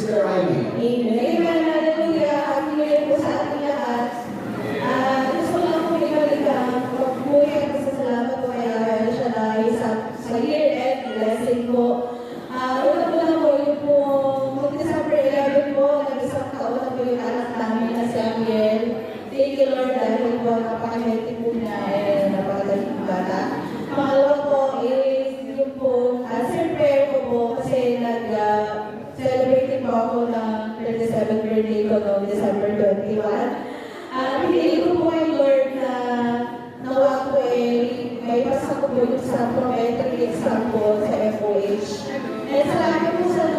Sister Riley. Amen. Hallelujah. Happy New Year po sa ating lahat. Gusto ko lang po ibalikan. Magpuwi at pasasalamat po kay Ariel Shaddai sa year-end blessing po. Una po lang po yung po, mag-December 11 po, nag-isang taon na po yung anak namin na si Ariel. Thank you Lord dahil po napaka-healthy po niya napakagaling bata. Pangalawa po is yung po, prayer ko po kasi celebrating po ako ng 37th birthday ko noong December 21. Pinili ko po kay Lord na nawa ko may pasa ko po yung sa prophetic exam po sa FOH. And salamat po sa